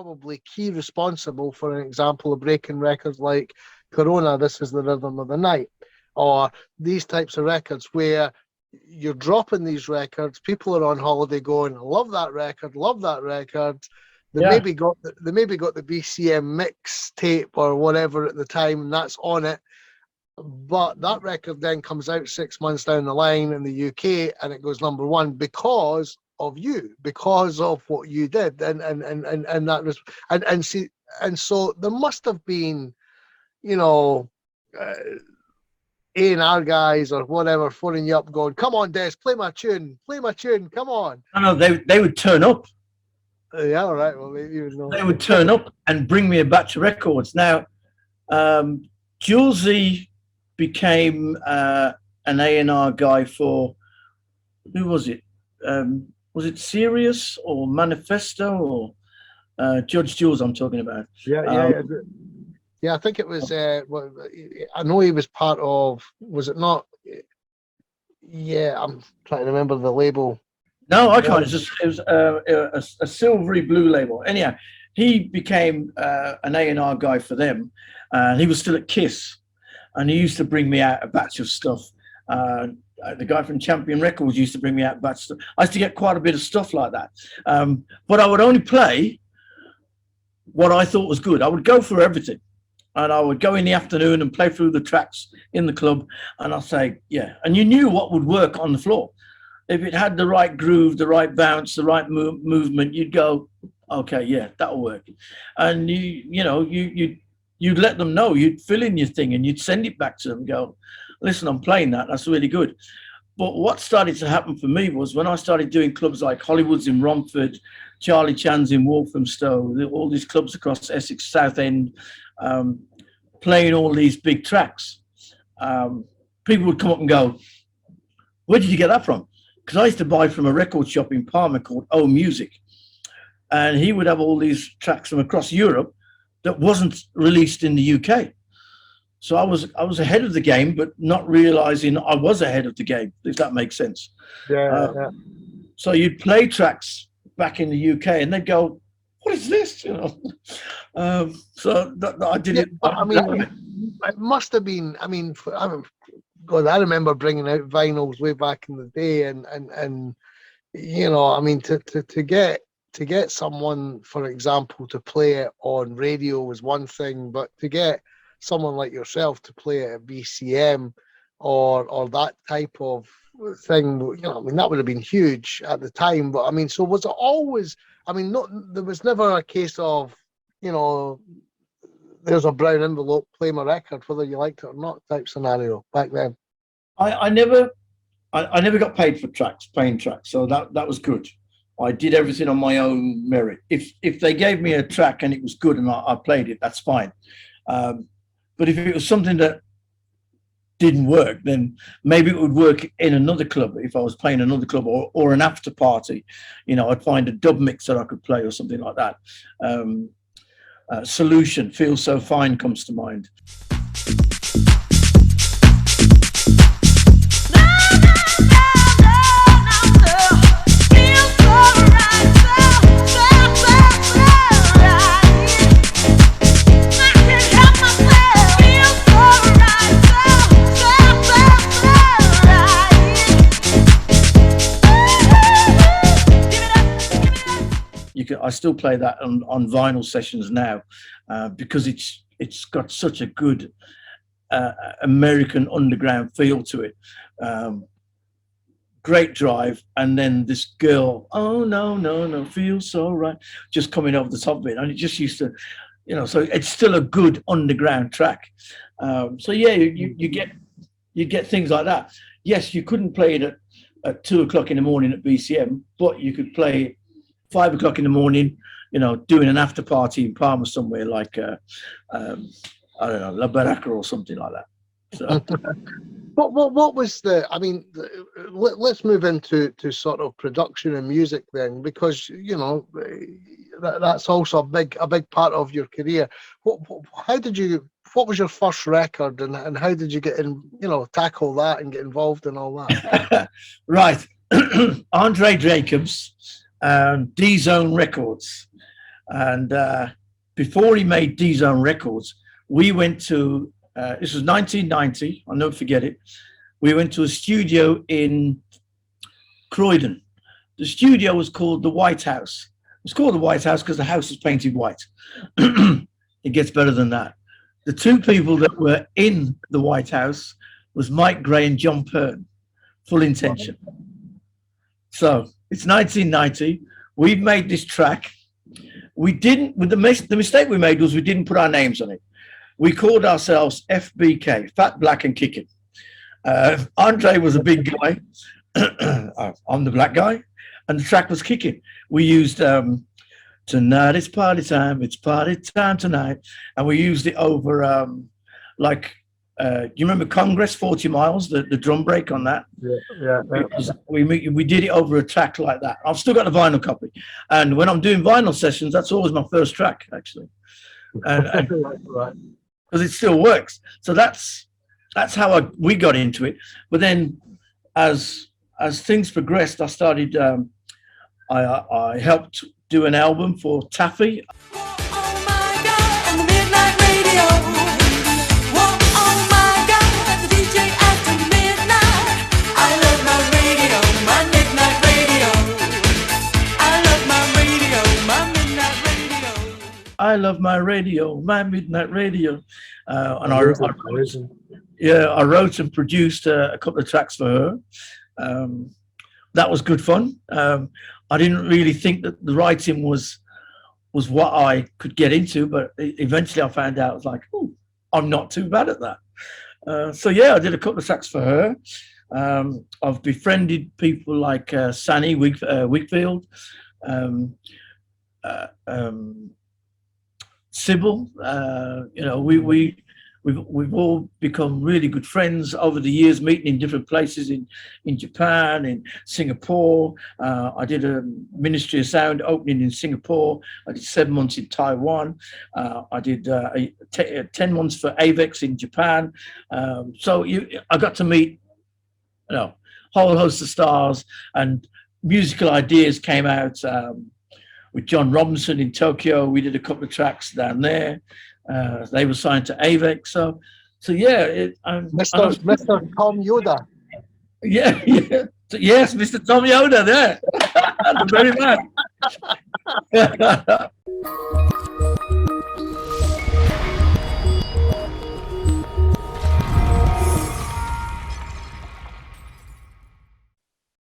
probably key responsible for an example of breaking records like Corona, This Is the Rhythm of the Night, or these types of records where you're dropping these records, people are on holiday going, love that record, love that record. They maybe got the BCM mix tape or whatever at the time, and that's on it. But that record then comes out 6 months down the line in the UK, and it goes number one because of you, because of what you did, and that was and so there must have been, A&R guys or whatever phoning you up, going, "Come on, Des, play my tune, come on." No, they would turn up. Yeah, all right. Well, maybe you know. They would turn up and bring me a batch of records. Now, Julesy became an A&R guy for, who was it? Was it Sirius or Manifesto or Judge Jules I'm talking about? Yeah, I think it was, I know he was part of, was it not? Yeah, I'm trying to remember the label. No, I can't. It was a silvery blue label. Anyhow, he became an A&R guy for them. And he was still at KISS. And he used to bring me out a batch of stuff. The guy from Champion Records used to bring me out a batch of stuff. I used to get quite a bit of stuff like that. But I would only play what I thought was good. I would go for everything. And I would go in the afternoon and play through the tracks in the club. And I'd say, yeah. And you knew what would work on the floor. If it had the right groove, the right bounce, the right movement, you'd go, okay, yeah, that'll work. And you'd let them know. You'd fill in your thing and you'd send it back to them and go, listen, I'm playing that. That's really good. But what started to happen for me was when I started doing clubs like Hollywood's in Romford, Charlie Chan's in Walthamstow, all these clubs across Essex, Southend, playing all these big tracks, people would come up and go, where did you get that from? Because I used to buy from a record shop in Palmer called O Music. And he would have all these tracks from across Europe that wasn't released in the UK. So I was ahead of the game, but not realizing I was ahead of the game, if that makes sense. Yeah. So you'd play tracks back in the UK and they'd go, what is this? So I did it. I mean, it must have been, God, I remember bringing out vinyls way back in the day, and to get someone, for example, to play it on radio was one thing, but to get someone like yourself to play it at BCM or that type of thing, that would have been huge at the time. But so was it always? There was never a case of, there's a brown envelope, play my record, whether you liked it or not, type scenario back then. I never got paid for playing tracks, so that was good. I did everything on my own merit. If they gave me a track and it was good and I played it, that's fine. But if it was something that didn't work, then maybe it would work in another club. If I was playing another club or an after party, I'd find a dub mix that I could play or something like that. Solution, Feel So Fine comes to mind. I still play that on vinyl sessions now because it's got such a good American underground feel to it. Great drive, and then this girl, oh no, feels so right, just coming over the top of it, and it just used to, so it's still a good underground track. So yeah, you get things like that. Yes, you couldn't play it at 2 o'clock in the morning at BCM, but you could play it 5 o'clock in the morning, doing an after party in Palmer somewhere like, I don't know, La Barraca or something like that. So. What was let's move into sort of production and music then, because, that's also a big part of your career. What was your first record and how did you get in, tackle that and get involved in all that? Right. Andre Jacobs, D-Zone Records. And before he made D-Zone Records, we went to, this was 1990, I'll never forget it. We went to a studio in Croydon. The studio was called the White House. It was called the White House because the house was painted white. It gets better than that. The two people that were in the White House was Mike Gray and John Pern, Full Intention. So it's 1990. We've made this track. We didn't, with the mistake we made was we didn't put our names on it. We called ourselves FBK, Fat, Black and Kicking. Andre was a big guy. I'm the black guy. And the track was Kicking. We used Tonight it's party time tonight. And we used it over you remember Congress 40 Miles, the drum break on that? Yeah. We did it over a track like that. I've still got the vinyl copy. And when I'm doing vinyl sessions, that's always my first track, actually. And right. Because it still works. So that's how we got into it. But then as things progressed, I started, I helped do an album for Taffy. Oh my God, on the Midnight Radio. Oh my God, the DJ after midnight. I love my radio, my midnight radio. I love my radio, my midnight radio. I love my radio, my midnight radio. And I wrote and produced a couple of tracks for her. That was good fun. I didn't really think that the writing was what I could get into, but eventually I found out, I was like, oh, I'm not too bad at that. So yeah, I did a couple of tracks for her. I've befriended people like Sanny Wigfield, Sybil. We've all become really good friends over the years, meeting in different places in Japan, in Singapore. I did a Ministry of Sound opening in Singapore. I did 7 months in Taiwan. I did 10 months for Avex in Japan. So I got to meet, a whole host of stars, and musical ideas came out with John Robinson in Tokyo. We did a couple of tracks down there. They were signed to Avex, so yeah. Mr. Tom Yoda. Yeah. Yes, Mr. Tom Yoda there. The very man.